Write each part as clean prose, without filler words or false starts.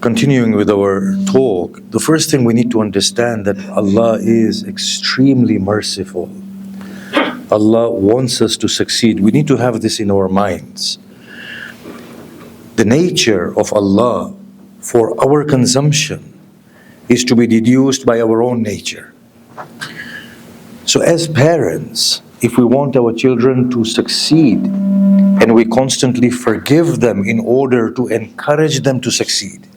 Continuing with our talk, the first thing we need to understand that Allah is extremely merciful. Allah wants us to succeed. We need to have this in our minds. The nature of Allah for our consumption is to be deduced by our own nature. So as parents, if we want our children to succeed, and we constantly forgive them in order to encourage them to succeed,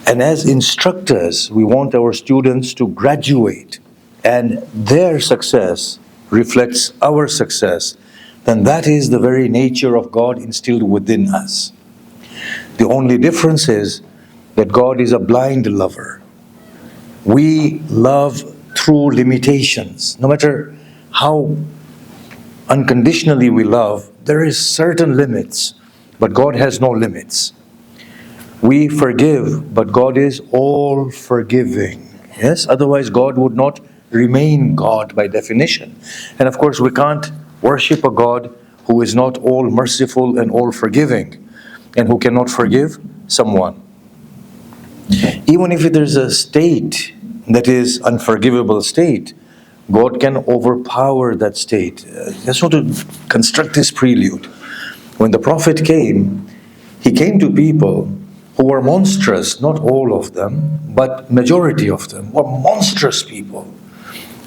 and as instructors, we want our students to graduate and their success reflects our success, then that is the very nature of God instilled within us. The only difference is that God is a blind lover. We love through limitations. No matter how unconditionally we love, there is certain limits, but God has no limits. We forgive, but God is all forgiving. Yes, otherwise God would not remain God by definition. And of course we can't worship a God who is not all merciful and all forgiving, and who cannot forgive someone. Even if there's a state that is unforgivable state, God can overpower that state. Just want to construct this prelude. When the Prophet came, he came to people who were monstrous, not all of them, but majority of them were monstrous people.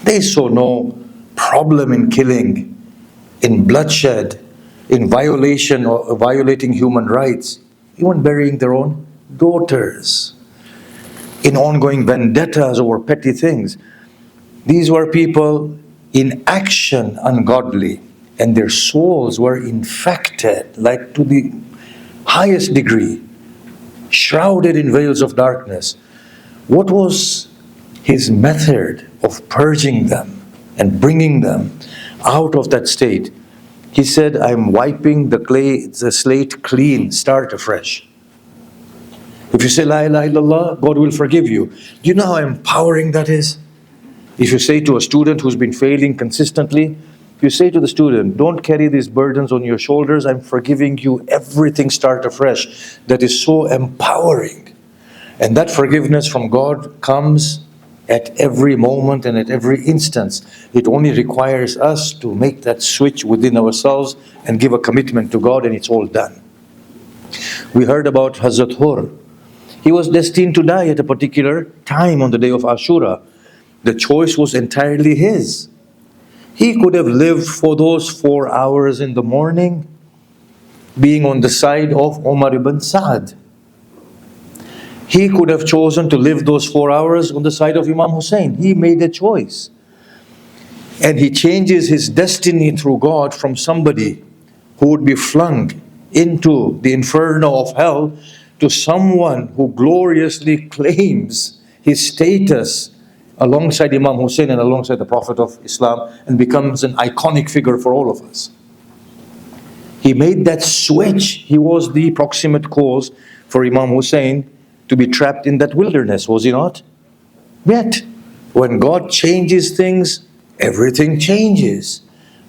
They saw no problem in killing, in bloodshed, in violating human rights, even burying their own daughters, in ongoing vendettas over petty things. These were people in action ungodly, and their souls were infected, like to the highest degree, shrouded in veils of darkness. What was his method of purging them and bringing them out of that state? He said, I'm wiping the slate clean, start afresh. If you say La ilaha illallah, God will forgive you. Do you know how empowering that is? If you say to a student who's been failing consistently, if you say to the student, don't carry these burdens on your shoulders, I'm forgiving you, everything start afresh. That is so empowering. And that forgiveness from God comes at every moment and at every instance. It only requires us to make that switch within ourselves and give a commitment to God, and it's all done. We heard about Hazrat Hur. He was destined to die at a particular time on the day of Ashura. The choice was entirely his. He could have lived for those 4 hours in the morning, being on the side of Umar ibn Sa'd. He could have chosen to live those 4 hours on the side of Imam Hussain. He made a choice. And he changes his destiny through God from somebody who would be flung into the inferno of hell to someone who gloriously claims his status alongside Imam Hussain and alongside the Prophet of Islam, and becomes an iconic figure for all of us. He made that switch. He was the proximate cause for Imam Hussain to be trapped in that wilderness, was he not? Yet, when God changes things, everything changes.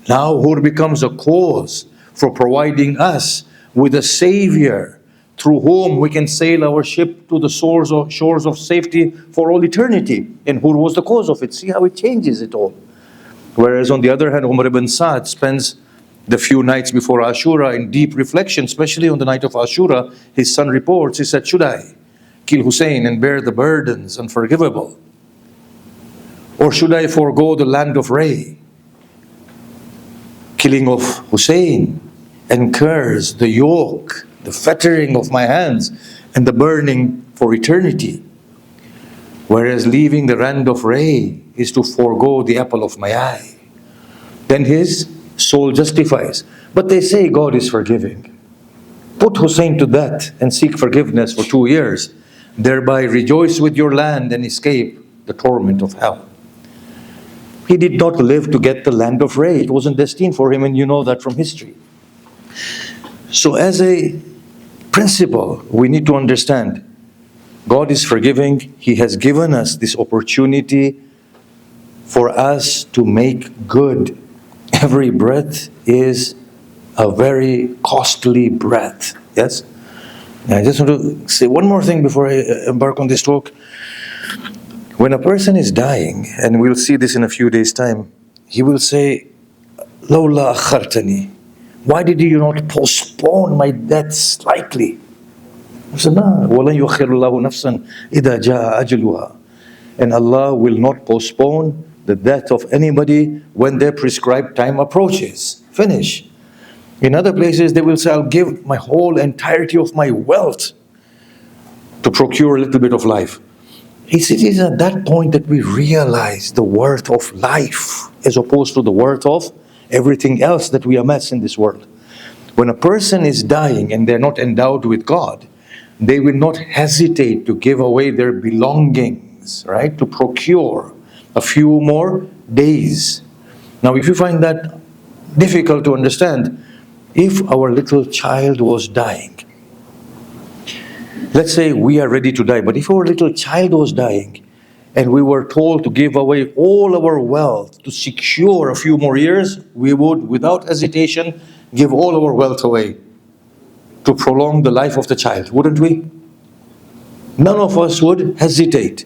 Now Hur becomes a cause for providing us with a savior through whom we can sail our ship to the shores of safety for all eternity. And Hur was the cause of it. See how it changes it all. Whereas on the other hand, Umar ibn Sa'd spends the few nights before Ashura in deep reflection, especially on the night of Ashura. His son reports, he said, should I kill Hussein and bear the burdens unforgivable? Or should I forego the land of Ray, killing of Hussein, and curse the yoke, the fettering of my hands, and the burning for eternity? Whereas leaving the land of Ray is to forego the apple of my eye. Then his soul justifies. But they say God is forgiving. Put Hussein to death and seek forgiveness for 2 years. Thereby rejoice with your land and escape the torment of hell. He did not live to get the land of Ray. It wasn't destined for him, and you know that from history. So as a principle, we need to understand God is forgiving. He has given us this opportunity for us to make good. Every breath is a very costly breath. Yes? I just want to say one more thing before I embark on this talk. When a person is dying, and we'll see this in a few days' time, he will say, Lawla akhartani. Why did you not postpone my death slightly? I said, no. وَلَنْ يُؤَخِّرُ اللَّهُ نَفْسًا إِذَا جَاءَ أَجَلُهَا. And Allah will not postpone the death of anybody when their prescribed time approaches. Finish. In other places, they will say, I'll give my whole entirety of my wealth to procure a little bit of life. It is at that point that we realize the worth of life as opposed to the worth of everything else that we amass in this world. When a person is dying and they're not endowed with God, they will not hesitate to give away their belongings, right, to procure a few more days. Now, if you find that difficult to understand, if our little child was dying, let's say we are ready to die, but if our little child was dying and we were told to give away all our wealth to secure a few more years, we would, without hesitation, give all our wealth away to prolong the life of the child, wouldn't we? None of us would hesitate.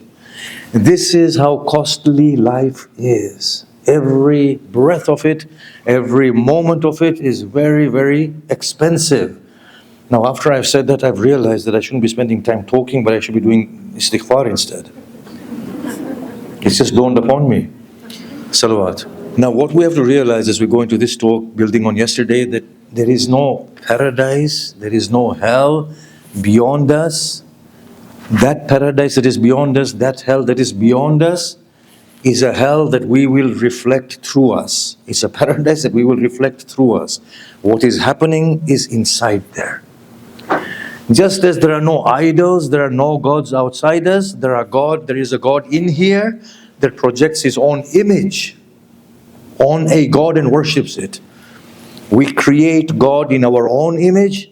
This is how costly life is. Every breath of it, every moment of it is very, very expensive. Now, after I've said that, I've realized that I shouldn't be spending time talking, but I should be doing istighfar instead. It's just dawned upon me. Salawat. Now, what we have to realize as we go into this talk, building on yesterday, that there is no paradise, there is no hell beyond us. That paradise that is beyond us, that hell that is beyond us, is a hell that we will reflect through us. It's a paradise that we will reflect through us. What is happening is inside there. Just as there are no idols, there are no gods outside us, there is a God in here that projects his own image on a God and worships it. We create God in our own image,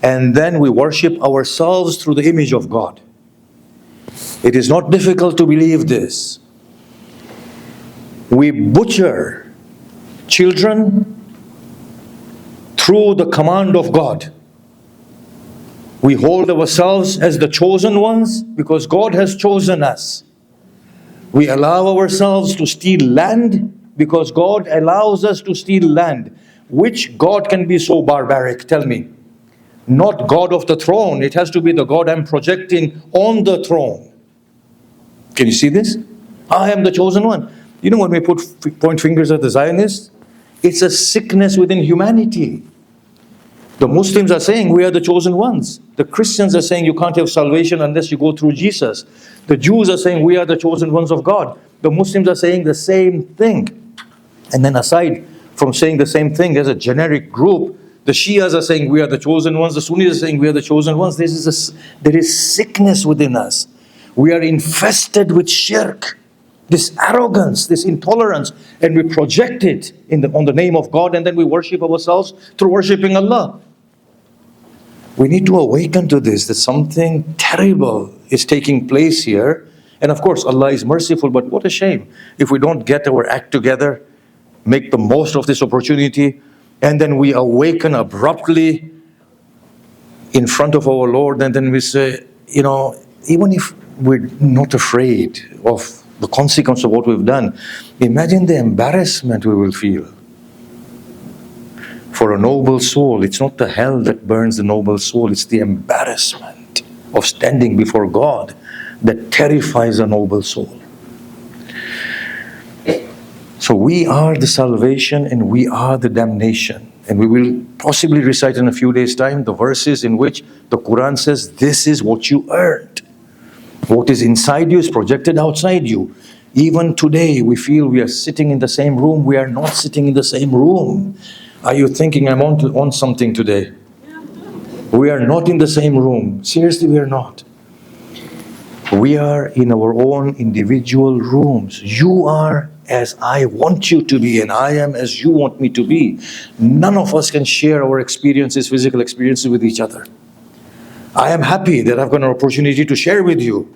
and then we worship ourselves through the image of God. It is not difficult to believe this. We butcher children through the command of God. We hold ourselves as the chosen ones because God has chosen us. We allow ourselves to steal land because God allows us to steal land. Which God can be so barbaric? Tell me. Not God of the throne. It has to be the God I'm projecting on the throne. Can you see this? I am the chosen one. You know when we point fingers at the Zionists? It's a sickness within humanity. The Muslims are saying we are the chosen ones. The Christians are saying you can't have salvation unless you go through Jesus. The Jews are saying we are the chosen ones of God. The Muslims are saying the same thing. And then aside from saying the same thing as a generic group, the Shias are saying we are the chosen ones. The Sunnis are saying we are the chosen ones. There is sickness within us. We are infested with shirk, this arrogance, this intolerance, and we project it on the name of God, and then we worship ourselves through worshiping Allah. We need to awaken to this, that something terrible is taking place here. And of course, Allah is merciful, but what a shame if we don't get our act together, make the most of this opportunity, and then we awaken abruptly in front of our Lord, and then we say, you know, even if we're not afraid of the consequence of what we've done, imagine the embarrassment we will feel. For a noble soul, it's not the hell that burns the noble soul, it's the embarrassment of standing before God that terrifies a noble soul. So we are the salvation and we are the damnation. And we will possibly recite in a few days' time the verses in which the Quran says, this is what you earned. What is inside you is projected outside you. Even today, we feel we are sitting in the same room. We are not sitting in the same room. Are you thinking I'm on something today? We are not in the same room. Seriously, we are not. We are in our own individual rooms. You are as I want you to be, and I am as you want me to be. None of us can share our experiences, physical experiences with each other. I am happy that I've got an opportunity to share with you.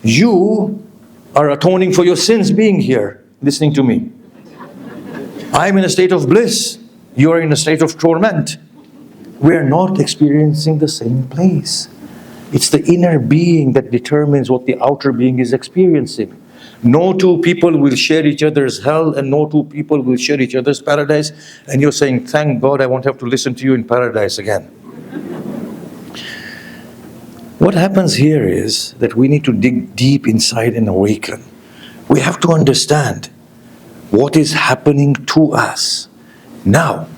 You are atoning for your sins being here, listening to me. I'm in a state of bliss. You are in a state of torment. We are not experiencing the same place. It's the inner being that determines what the outer being is experiencing. No two people will share each other's hell, and no two people will share each other's paradise. And you're saying, thank God I won't have to listen to you in paradise again. What happens here is that we need to dig deep inside and awaken. We have to understand what is happening to us. Now,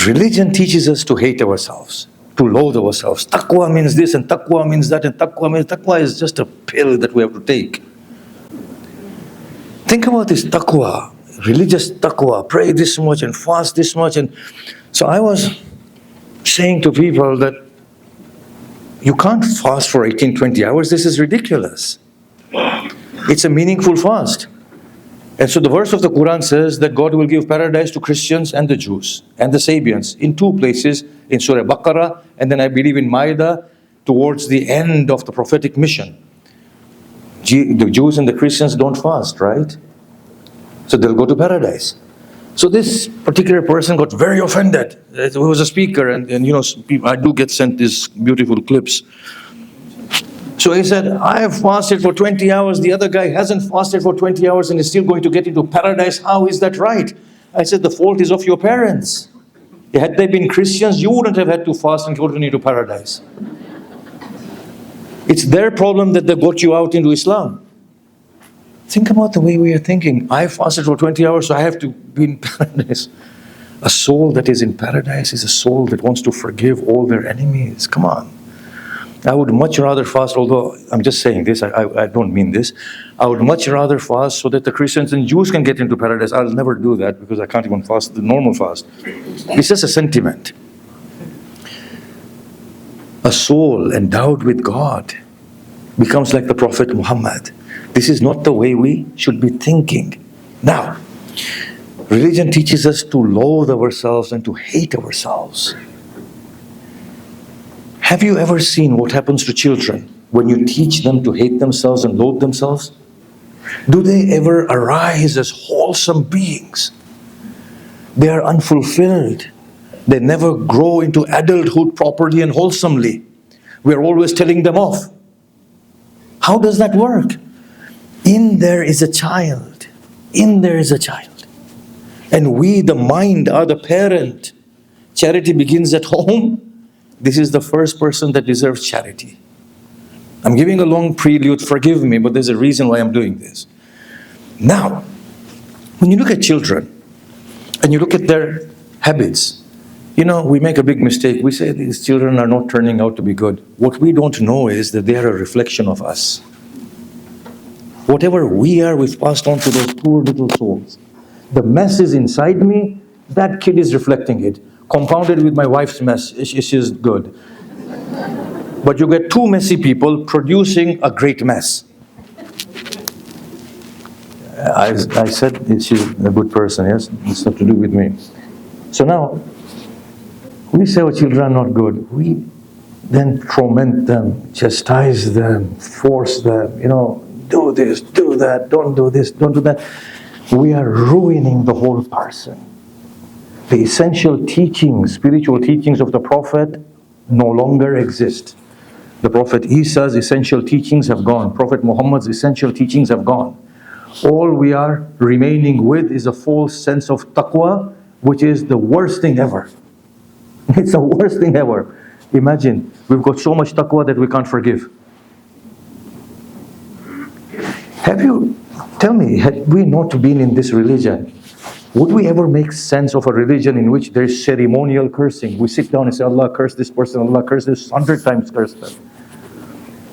religion teaches us to hate ourselves, to loathe ourselves. Taqwa means this and taqwa means that, and taqwa is just a pill that we have to take. Think about this taqwa, religious taqwa, pray this much and fast this much. And so I was saying to people that you can't fast for 18, 20 hours. This is ridiculous. It's a meaningful fast. And so the verse of the Quran says that God will give paradise to Christians and the Jews and the Sabians in two places, in Surah Baqarah, and then I believe in Ma'idah, towards the end of the prophetic mission. The Jews and the Christians don't fast, right? So they'll go to paradise. So this particular person got very offended. He was a speaker, and you know, I do get sent these beautiful clips. So he said, I have fasted for 20 hours. The other guy hasn't fasted for 20 hours and is still going to get into paradise. How is that right? I said, the fault is of your parents. Had they been Christians, you wouldn't have had to fast and gotten into paradise. It's their problem that they got you out into Islam. Think about the way we are thinking. I fasted for 20 hours, so I have to be in paradise. A soul that is in paradise is a soul that wants to forgive all their enemies. Come on. I would much rather fast, although I'm just saying this, I don't mean this. I would much rather fast so that the Christians and Jews can get into paradise. I'll never do that because I can't even fast the normal fast. It's just a sentiment. A soul endowed with God becomes like the Prophet Muhammad. This is not the way we should be thinking. Now, religion teaches us to loathe ourselves and to hate ourselves. Have you ever seen what happens to children when you teach them to hate themselves and loathe themselves? Do they ever arise as wholesome beings? They are unfulfilled. They never grow into adulthood properly and wholesomely. We are always telling them off. How does that work? In there is a child. In there is a child. And we, the mind, are the parent. Charity begins at home. This is the first person that deserves charity. I'm giving a long prelude, forgive me, but there's a reason why I'm doing this. Now, when you look at children, and you look at their habits, you know, we make a big mistake. We say these children are not turning out to be good. What we don't know is that they are a reflection of us. Whatever we are, we've passed on to those poor little souls. The mess is inside me, that kid is reflecting it. Compounded with my wife's mess, she's good. But you get two messy people producing a great mess. I said she's a good person, yes? It's not to do with me. So now, we say our children are not good. We then torment them, chastise them, force them, you know, do this, do that, don't do this, don't do that. We are ruining the whole person. The essential teachings, spiritual teachings of the Prophet no longer exist. The Prophet Isa's essential teachings have gone. Prophet Muhammad's essential teachings have gone. All we are remaining with is a false sense of taqwa, which is the worst thing ever. It's the worst thing ever. Imagine, we've got so much taqwa that we can't forgive. Tell me, had we not been in this religion, would we ever make sense of a religion in which there is ceremonial cursing? We sit down and say, Allah curse this person, Allah curse this, 100 times curse them.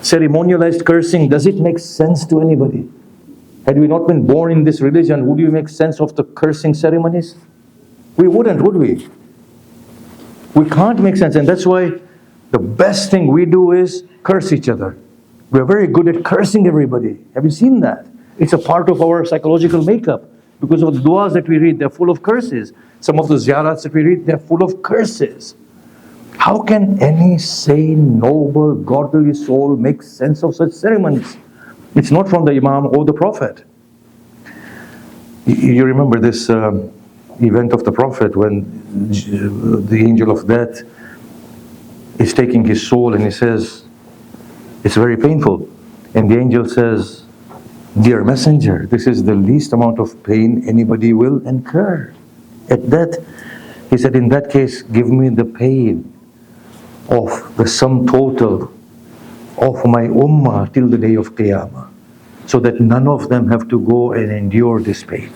Ceremonialized cursing, does it make sense to anybody? Had we not been born in this religion, would we make sense of the cursing ceremonies? We wouldn't, would we? We can't make sense, and that's why the best thing we do is curse each other. We're very good at cursing everybody. Have you seen that? It's a part of our psychological makeup. Because of the du'as that we read, they're full of curses. Some of the ziyarats that we read, they're full of curses. How can any sane, noble, godly soul make sense of such ceremonies? It's not from the Imam or the Prophet. You remember this event of the Prophet when the angel of death is taking his soul, and he says, it's very painful. And the angel says, dear messenger, this is the least amount of pain anybody will incur. At that, he said, in that case, give me the pain of the sum total of my ummah till the day of Qiyamah, so that none of them have to go and endure this pain.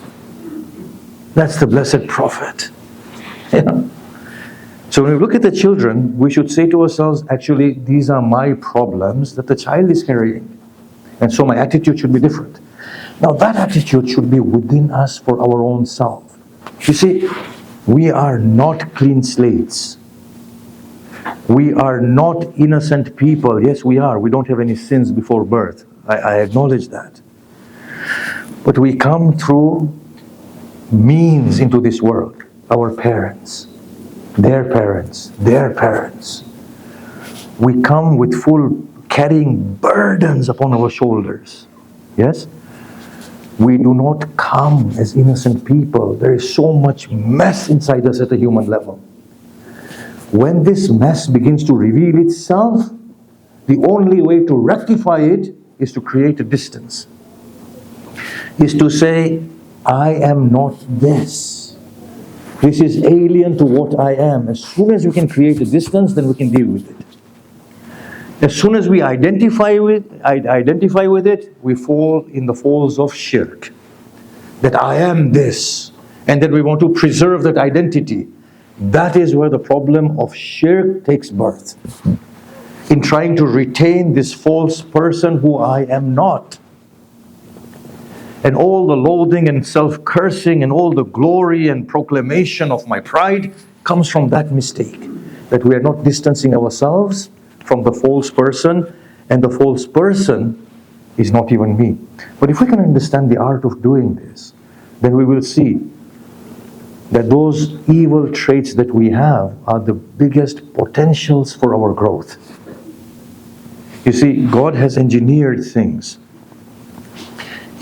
That's the blessed Prophet. Yeah. So when we look at the children, we should say to ourselves, actually, these are my problems that the child is carrying. And so my attitude should be different. Now that attitude should be within us for our own self. You see, we are not clean slates. We are not innocent people. Yes, we are. We don't have any sins before birth. I acknowledge that. But we come through means into this world. Our parents, their parents, their parents. We come with full carrying burdens upon our shoulders. Yes? We do not come as innocent people. There is so much mess inside us at a human level. When this mess begins to reveal itself, the only way to rectify it is to create a distance. Is to say, I am not this. This is alien to what I am. As soon as we can create a distance, then we can deal with it. As soon as we identify with it, we fall in the falls of shirk. That I am this, and that we want to preserve that identity. That is where the problem of shirk takes birth. In trying to retain this false person who I am not. And all the loathing and self-cursing and all the glory and proclamation of my pride comes from that mistake. That we are not distancing ourselves from the false person, and the false person is not even me. But if we can understand the art of doing this, then we will see that those evil traits that we have are the biggest potentials for our growth. You see, God has engineered things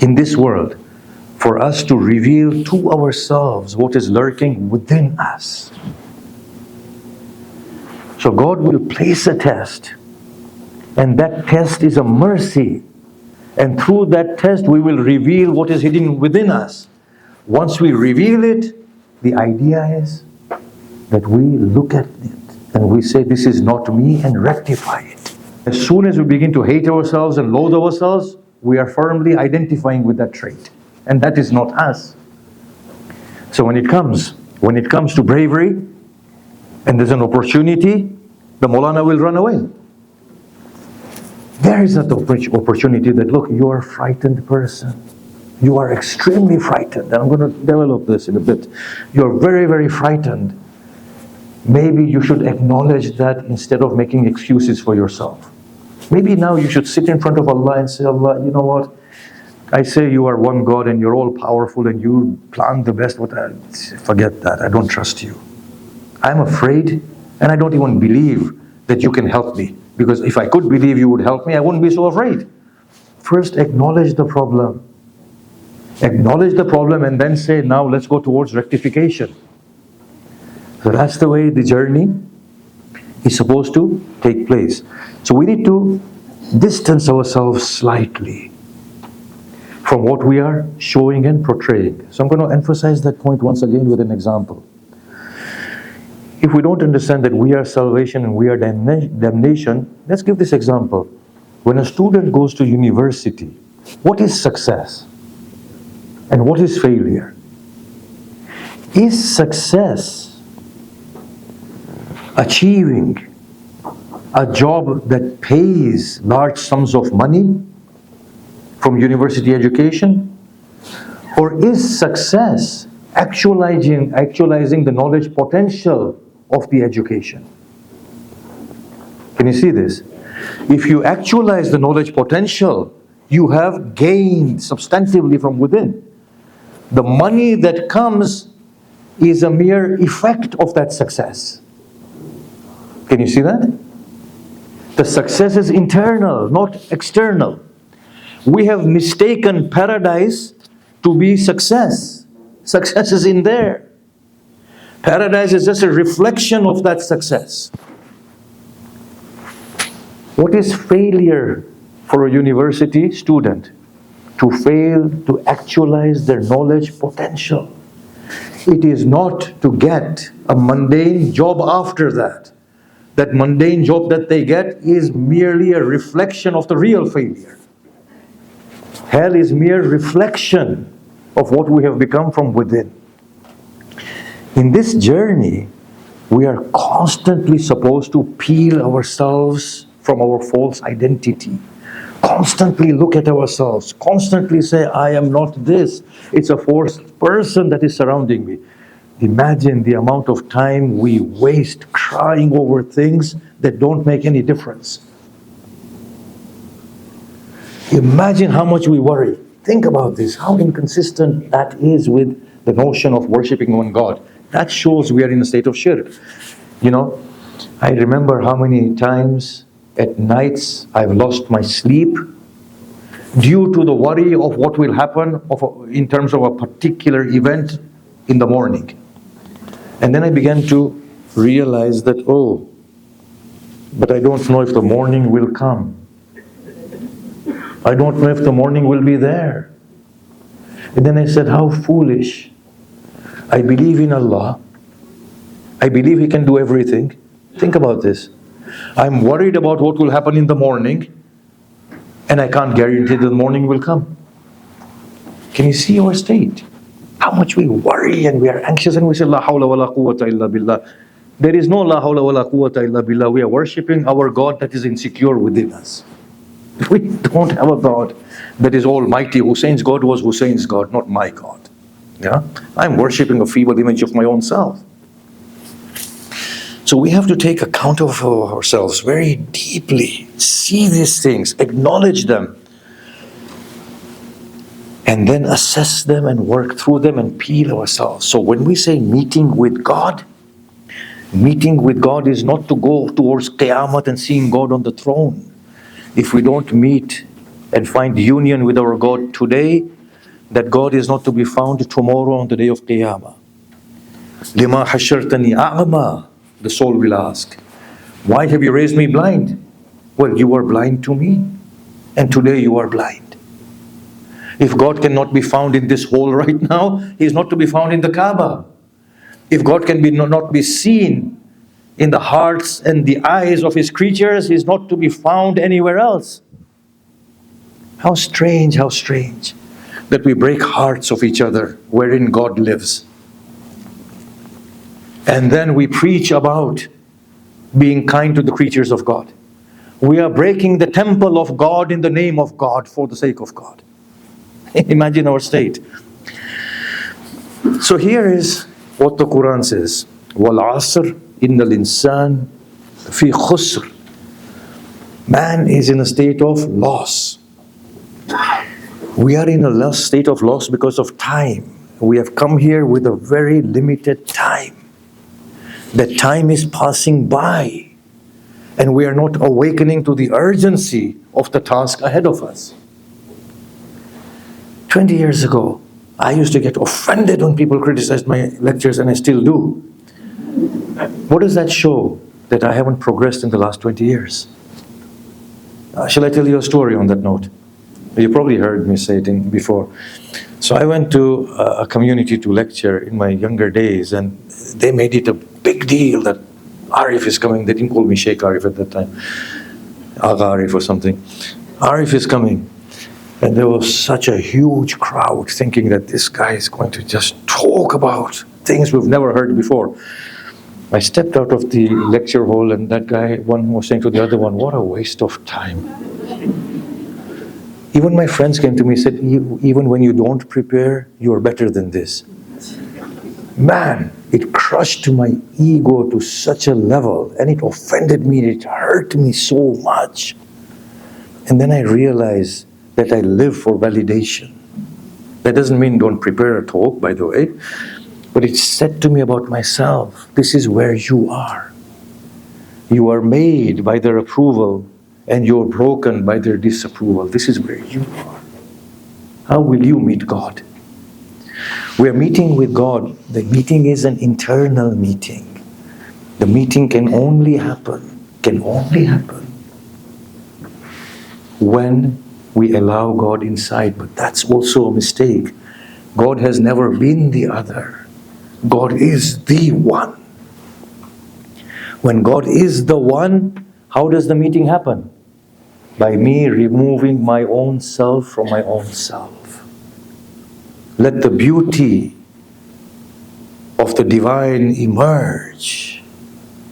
in this world for us to reveal to ourselves what is lurking within us. So God will place a test, and that test is a mercy. And through that test we will reveal what is hidden within us. Once we reveal it, the idea is that we look at it and we say, this is not me, and rectify it. As soon as we begin to hate ourselves and loathe ourselves, we are firmly identifying with that trait. And that is not us. So when it comes to bravery, and there's an opportunity, the Maulana will run away. There is that opportunity that, look, you are a frightened person. You are extremely frightened. And I'm going to develop this in a bit. You're very, very frightened. Maybe you should acknowledge that instead of making excuses for yourself. Maybe now you should sit in front of Allah and say, Allah, you know what? I say you are one God and you're all powerful and you plan the best. Forget that. I don't trust you. I'm afraid, and I don't even believe that you can help me. Because if I could believe you would help me, I wouldn't be so afraid. First, acknowledge the problem. Acknowledge the problem and then say, now let's go towards rectification. So that's the way the journey is supposed to take place. So we need to distance ourselves slightly from what we are showing and portraying. So I'm going to emphasize that point once again with an example. If we don't understand that we are salvation and we are damnation, let's give this example. When a student goes to university, what is success? And what is failure? Is success achieving a job that pays large sums of money from university education? Or is success actualizing the knowledge potential of the education? Can you see this? If you actualize the knowledge potential, you have gained substantively from within. The money that comes is a mere effect of that success. Can you see that? The success is internal, not external. We have mistaken paradise to be success. Success is in there. Paradise is just a reflection of that success. What is failure for a university student? To fail to actualize their knowledge potential. It is not to get a mundane job after that. That mundane job that they get is merely a reflection of the real failure. Hell is mere reflection of what we have become from within. In this journey, we are constantly supposed to peel ourselves from our false identity. Constantly look at ourselves. Constantly say, I am not this. It's a false person that is surrounding me. Imagine the amount of time we waste crying over things that don't make any difference. Imagine how much we worry. Think about this, how inconsistent that is with the notion of worshipping one God. That shows we are in a state of shirk. You know, I remember how many times at nights I've lost my sleep due to the worry of what will happen in terms of a particular event in the morning. And then I began to realize that, oh, but I don't know if the morning will come. I don't know if the morning will be there. And then I said, how foolish. I believe in Allah. I believe He can do everything. Think about this. I'm worried about what will happen in the morning, and I can't guarantee that the morning will come. Can you see our state? How much we worry and we are anxious and we say, La hawla wa la quwwata illa billah. There is no La hawla wa la quwwata illa billah. We are worshipping our God that is insecure within us. We don't have a God that is almighty. Hussein's God was Hussein's God, not my God. Yeah? I'm worshipping a feeble image of my own self. So we have to take account of ourselves very deeply, see these things, acknowledge them, and then assess them and work through them and peel ourselves. So when we say meeting with God is not to go towards Qiyamah and seeing God on the throne. If we don't meet and find union with our God today, that God is not to be found tomorrow on the day of Qiyamah. Lima hashartani a'ma, the soul will ask. Why have you raised me blind? Well, you were blind to me, and today you are blind. If God cannot be found in this hole right now, He is not to be found in the Kaaba. If God can not be seen in the hearts and the eyes of His creatures, He is not to be found anywhere else. How strange that we break hearts of each other wherein God lives. And then we preach about being kind to the creatures of God. We are breaking the temple of God in the name of God for the sake of God. Imagine our state. So here is what the Quran says. وَالْعَصْرِ إِنَّ الْإِنسَانِ فِي خُسْرٍ. Man is in a state of loss. We are in a state of loss because of time. We have come here with a very limited time. That time is passing by, and we are not awakening to the urgency of the task ahead of us. 20 years ago, I used to get offended when people criticized my lectures, and I still do. What does that show? That I haven't progressed in the last 20 years. Shall I tell you a story on that note? You probably heard me say it before. So I went to a community to lecture in my younger days, and they made it a big deal that Arif is coming. They didn't call me Shaikh Arif at that time. Agha Arif or something. Arif is coming. And there was such a huge crowd thinking that this guy is going to just talk about things we've never heard before. I stepped out of the lecture hall, and that guy, one was saying to the other one, what a waste of time. Even my friends came to me and said, even when you don't prepare, you are better than this. Man, it crushed my ego to such a level, and it offended me, it hurt me so much. And then I realized that I live for validation. That doesn't mean don't prepare a talk, by the way, but it said to me about myself, this is where you are. You are made by their approval, and you're broken by their disapproval. This is where you are. How will you meet God? We are meeting with God. The meeting is an internal meeting. The meeting can only happen when we allow God inside. But that's also a mistake. God has never been the other. God is the one. When God is the one, how does the meeting happen? By me removing my own self from my own self. Let the beauty of the divine emerge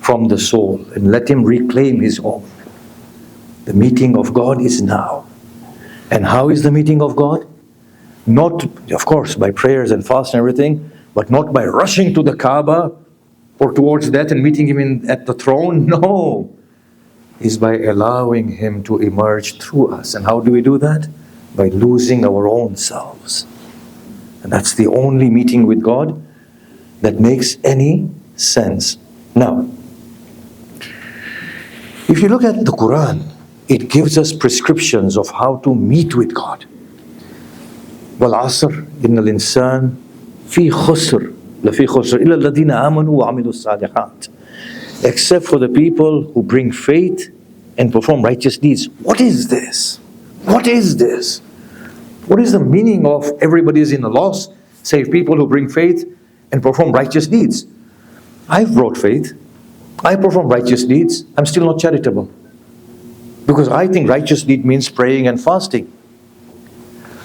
from the soul and let him reclaim his own. The meeting of God is now. And how is the meeting of God? Not, of course, by prayers and fast and everything, but not by rushing to the Kaaba or towards that and meeting him at the throne. No. Is by allowing him to emerge through us. And how do we do that? By losing our own selves. And that's the only meeting with God that makes any sense. Now, if you look at the Quran, it gives us prescriptions of how to meet with God. وَالْعَصْرِ إِنَّ الْإِنسَانَ فِي خُسْرٍ لَفِي خُسْرٍ إِلَّا الَّذِينَ آمَنُوا وَعَمِلُوا الصَّالِحَاتِ. Except for the people who bring faith and perform righteous deeds. What is this? What is this? What is the meaning of everybody is in a loss, save people who bring faith and perform righteous deeds? I've brought faith. I perform righteous deeds. I'm still not charitable. Because I think righteous deed means praying and fasting.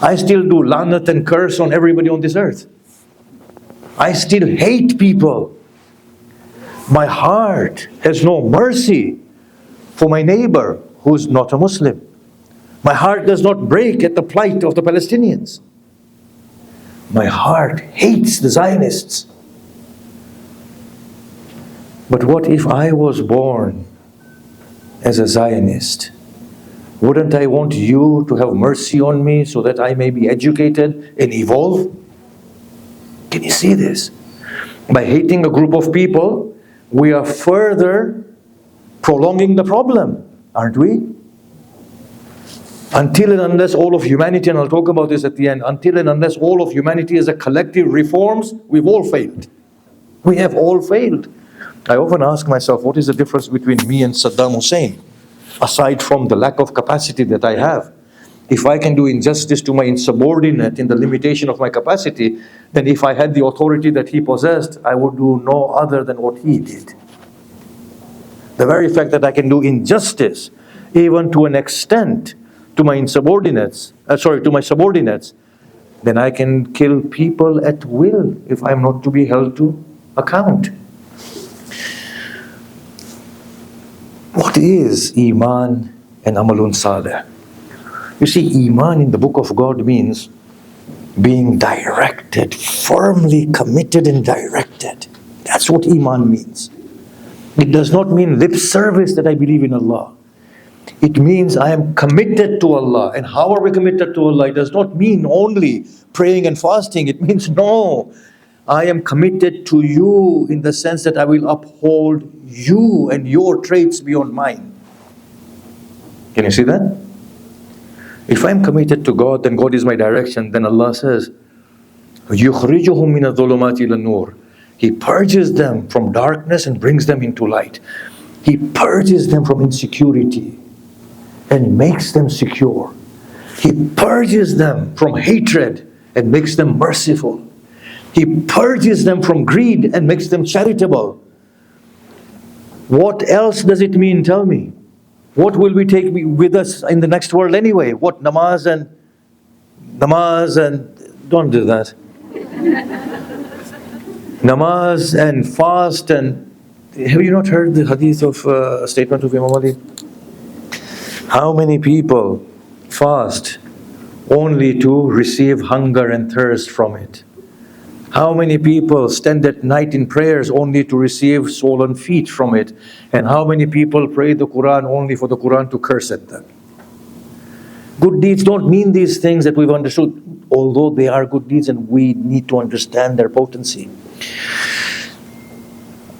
I still do lanat and curse on everybody on this earth. I still hate people. My heart has no mercy for my neighbor who's not a Muslim. My heart does not break at the plight of the Palestinians. My heart hates the Zionists. But what if I was born as a Zionist? Wouldn't I want you to have mercy on me so that I may be educated and evolve? Can you see this? By hating a group of people, we are further prolonging the problem, aren't we? Until and unless all of humanity, and I'll talk about this at the end, until and unless all of humanity as a collective reforms, we've all failed. We have all failed. I often ask myself, what is the difference between me and Saddam Hussein? Aside from the lack of capacity that I have. If I can do injustice to my insubordinate in the limitation of my capacity, then if I had the authority that he possessed, I would do no other than what he did. The very fact that I can do injustice, even to an extent, to my subordinates, then I can kill people at will if I'm not to be held to account. What is Iman and Amalun Saleh? You see, Iman in the book of God means being directed, firmly committed and directed. That's what Iman means. It does not mean lip service that I believe in Allah. It means I am committed to Allah. And how are we committed to Allah? It does not mean only praying and fasting. It means no, I am committed to you in the sense that I will uphold you and your traits beyond mine. Can you see that? If I'm committed to God, then God is my direction. Then Allah says, يُخْرِجُهُمْ مِنَ الظُّلُمَاتِ إِلَى النُّورِ. He purges them from darkness and brings them into light. He purges them from insecurity and makes them secure. He purges them from hatred and makes them merciful. He purges them from greed and makes them charitable. What else does it mean? Tell me. What will we take with us in the next world anyway? What, namaz and don't do that. Namaz and fast and, have you not heard the hadith of a statement of Imam Ali? How many people fast only to receive hunger and thirst from it? How many people stand at night in prayers only to receive swollen feet from it? And how many people pray the Quran only for the Quran to curse at them? Good deeds don't mean these things that we've understood, although they are good deeds and we need to understand their potency.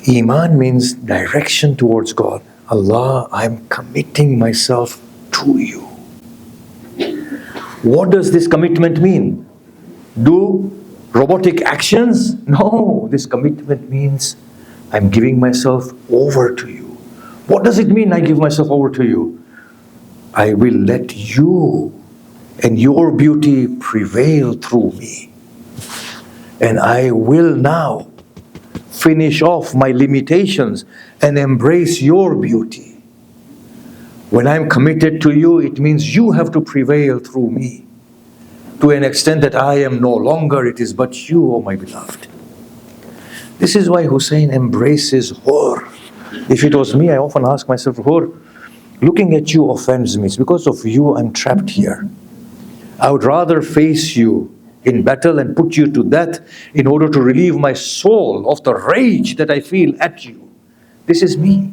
Iman means direction towards God. Allah, I'm committing myself to you. What does this commitment mean? Do robotic actions. No, this commitment means I'm giving myself over to you. What does it mean I give myself over to you? I will let you and your beauty prevail through me. And I will now finish off my limitations and embrace your beauty. When I'm committed to you, it means you have to prevail through me, to an extent that I am no longer, it is but you, O my beloved. This is why Hussain embraces Hur. If it was me, I often ask myself, Hur, looking at you offends me. It's because of you I'm trapped here. I would rather face you in battle and put you to death in order to relieve my soul of the rage that I feel at you. This is me.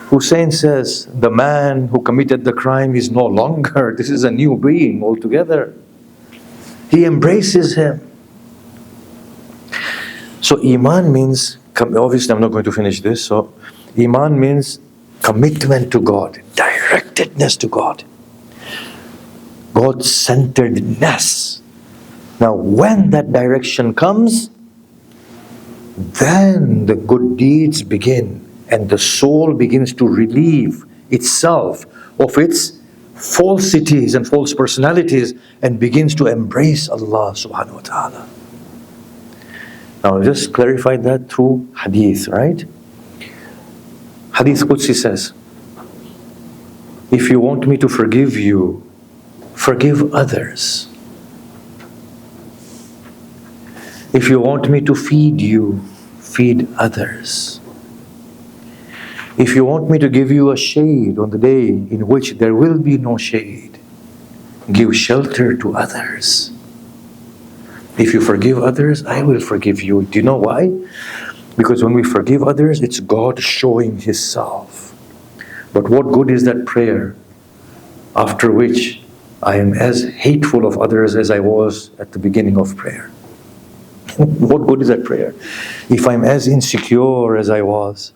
Hussain says, the man who committed the crime is no longer. This is a new being altogether. He embraces him. So Iman means, obviously I'm not going to finish this, so Iman means commitment to God, directedness to God, God-centeredness. Now when that direction comes, then the good deeds begin and the soul begins to relieve itself of its falsities and false personalities and begins to embrace Allah subhanahu wa ta'ala. Now just clarify that through hadith, right? Hadith Qudsi says, if you want me to forgive you, forgive others. If you want me to feed you, feed others. If you want me to give you a shade on the day in which there will be no shade, give shelter to others. If you forgive others, I will forgive you. Do you know why? Because when we forgive others, it's God showing His self. But what good is that prayer after which I am as hateful of others as I was at the beginning of prayer? What good is that prayer? If I'm as insecure as I was,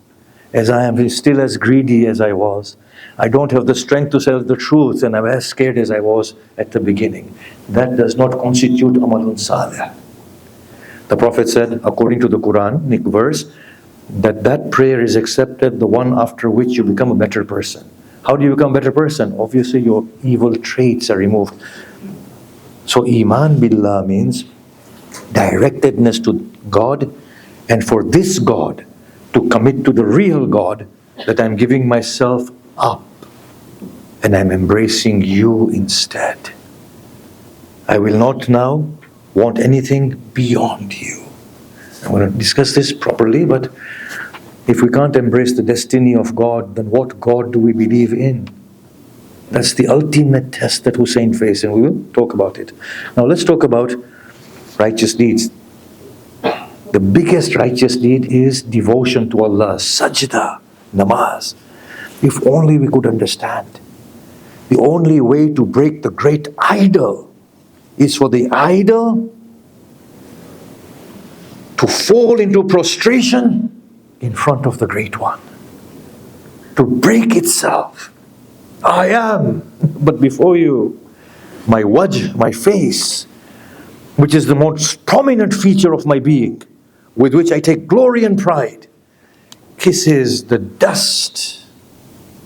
as I am still as greedy as I was, I don't have the strength to tell the truth and I'm as scared as I was at the beginning. That does not constitute amalun salih. The Prophet said, according to the Quranic verse, that prayer is accepted, the one after which you become a better person. How do you become a better person? Obviously your evil traits are removed. So Iman billah means directedness to God, and for this God to commit to the real God, that I'm giving myself up and I'm embracing you instead. I will not now want anything beyond you. I'm going to discuss this properly, but if we can't embrace the destiny of God, then what God do we believe in? That's the ultimate test that Hussain faced, and we will talk about it. Now let's talk about righteous deeds. The biggest righteous deed is devotion to Allah, sajda, namaz. If only we could understand. The only way to break the great idol is for the idol to fall into prostration in front of the great one. To break itself. I am, but before you, my wajh, my face, which is the most prominent feature of my being, with which I take glory and pride, kisses the dust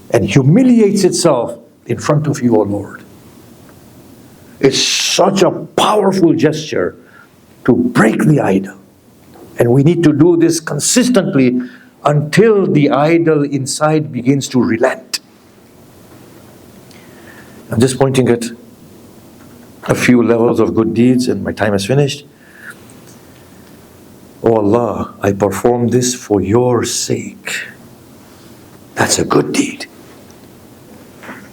and humiliates itself in front of you, O Lord. It's such a powerful gesture to break the idol. And we need to do this consistently until the idol inside begins to relent. I'm just pointing at a few levels of good deeds and my time is finished. Oh Allah, I perform this for your sake. That's a good deed.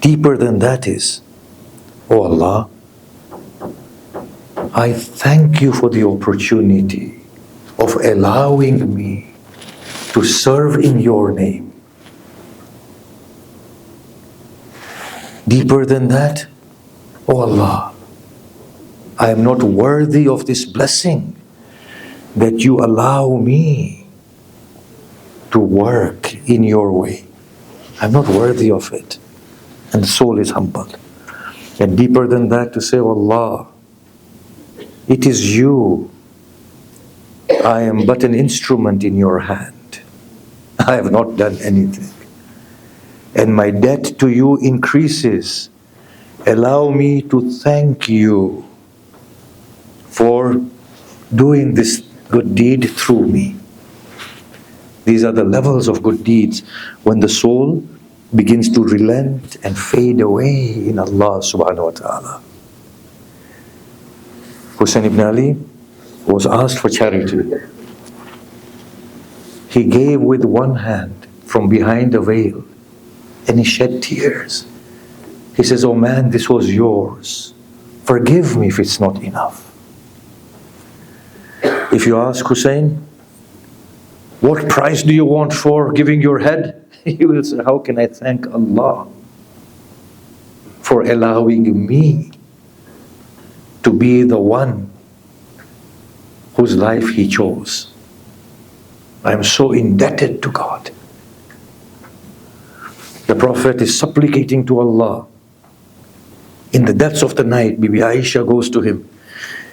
Deeper than that is, oh Allah, I thank you for the opportunity of allowing me to serve in your name. Deeper than that, oh Allah, I am not worthy of this blessing that you allow me to work in your way. I'm not worthy of it. And the soul is humbled. And deeper than that, to say, oh Allah, It is you. I am but an instrument in your hand. I have not done anything. And my debt to you increases. Allow me to thank you for doing this good deed through me. These are the levels of good deeds when the soul begins to relent and fade away in Allah subhanahu wa ta'ala. Hussain ibn Ali was asked for charity. He gave with one hand from behind a veil and he shed tears. He says, "Oh man, this was yours. Forgive me if it's not enough." If you ask Hussain, "What price do you want for giving your head?" He will say, "How can I thank Allah for allowing me to be the one whose life He chose? I am so indebted to God." The Prophet is supplicating to Allah. In the depths of the night, Bibi Aisha goes to him.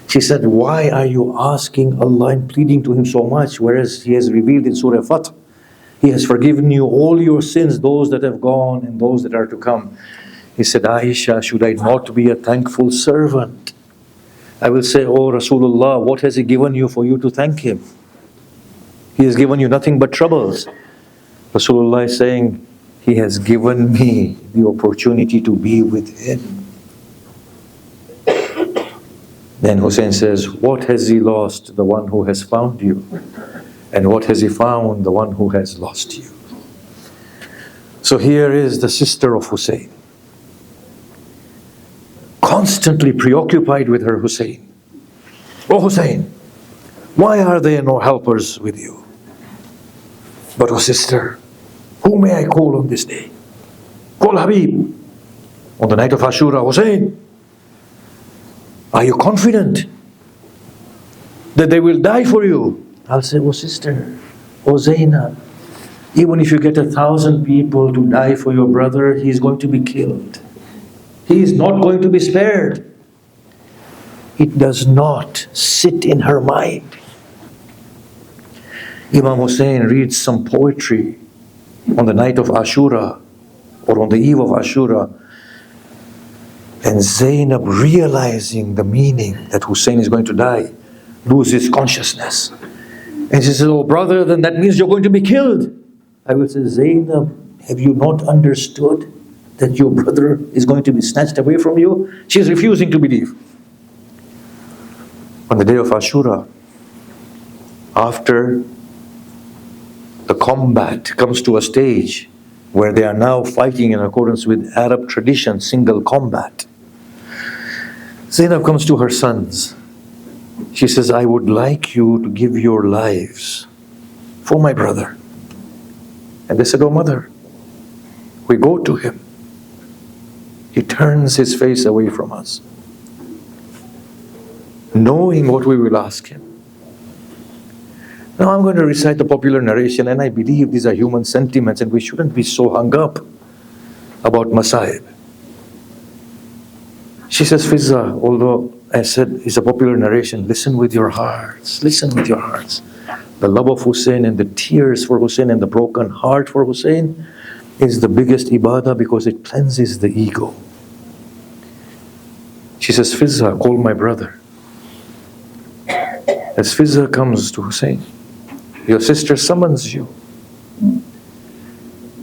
She said, "Why are you asking Allah and pleading to Him so much, whereas He has revealed in Surah Fath, He has forgiven you all your sins, those that have gone and those that are to come." He said, "Aisha, should I not be a thankful servant? I will say, oh Rasulullah, what has He given you for you to thank Him? He has given you nothing but troubles." Rasulullah is saying, "He has given me the opportunity to be with Him." Then Hussain says, "What has he lost? The one who has found you. And what has he found? The one who has lost you." So here is the sister of Hussain, constantly preoccupied with her Hussain. "Oh Hussain, why are there no helpers with you?" "But oh sister, who may I call on this day?" "Call Habib." On the night of Ashura, "Hussain, are you confident that they will die for you?" I'll say, "Oh sister, oh Zainab, even if you get 1,000 people to die for your brother, he is going to be killed. He is not going to be spared." It does not sit in her mind. Imam Hussain reads some poetry on the night of Ashura or on the eve of Ashura, and Zainab, realizing the meaning that Hussain is going to die, loses consciousness. And she says, "Oh brother, then that means you're going to be killed." I will say, "Zainab, have you not understood that your brother is going to be snatched away from you?" She is refusing to believe. On the day of Ashura, after the combat comes to a stage where they are now fighting in accordance with Arab tradition, single combat, Zainab comes to her sons. She says, "I would like you to give your lives for my brother." And they said, "Oh mother." We go to him. He turns his face away from us, knowing what we will ask him. Now I'm going to recite the popular narration, and I believe these are human sentiments and we shouldn't be so hung up about Masaib. She says, "Fizza, although I said it's a popular narration, listen with your hearts, listen with your hearts. The love of Hussain and the tears for Hussain and the broken heart for Hussain is the biggest ibadah because it cleanses the ego." She says, "Fizza, call my brother." As Fizza comes to Hussain, "Your sister summons you."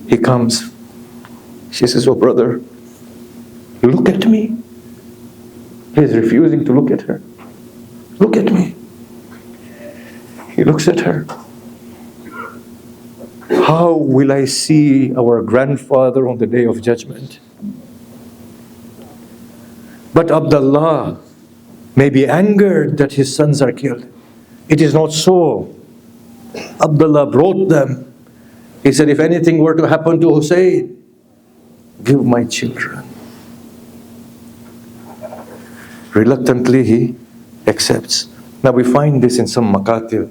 He comes. She says, "Oh brother, look at me." He is refusing to look at her. "Look at me." He looks at her. "How will I see our grandfather on the day of judgment?" But Abdullah may be angered that his sons are killed. It is not so. Abdullah brought them. He said, "If anything were to happen to Hussain, give my children." Reluctantly he accepts. Now we find this in some makatil,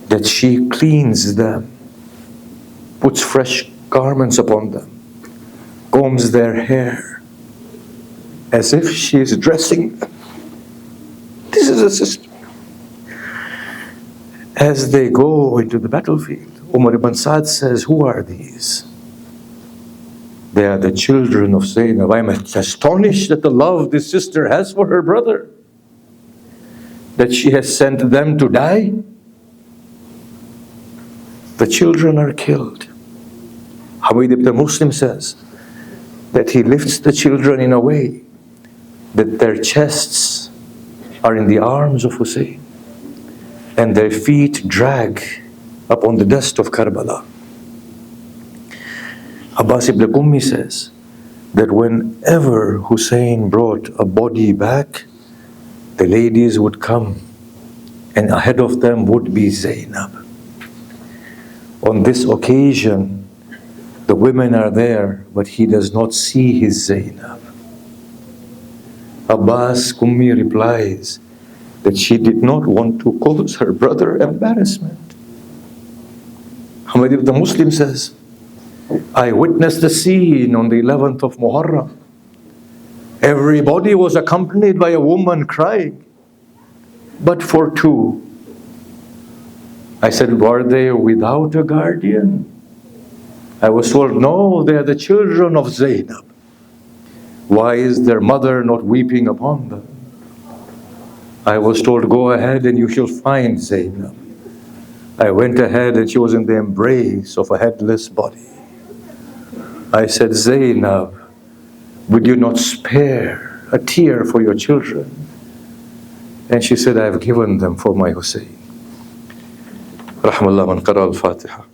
that she cleans them, puts fresh garments upon them, combs their hair, as if she is dressing them. is a sister. As they go into the battlefield, Umar ibn Sa'd says, who are these? They are the children of Zainab. I am astonished at the love this sister has for her brother, that she has sent them to die. The children are killed. Hamid ibn Muslim says that he lifts the children in a way that their chests are in the arms of Hussain and their feet drag upon the dust of Karbala. Abbas ibn Qummi says that whenever Hussain brought a body back, the ladies would come and ahead of them would be Zainab. On this occasion, the women are there, but he does not see his Zainab. Abbas Qummi replies that she did not want to cause her brother embarrassment. Hamid ibn Muslim says, I witnessed the scene on the 11th of Muharram. Everybody was accompanied by a woman crying, but for two. I said, were they without a guardian? I was told, no, they are the children of Zainab. Why is their mother not weeping upon them? I was told, go ahead and you shall find Zainab. I went ahead and she was in the embrace of a headless body. I said, Zainab, would you not spare a tear for your children? And she said, I have given them for my Hussain. Rahmallah man qara al-Fatiha.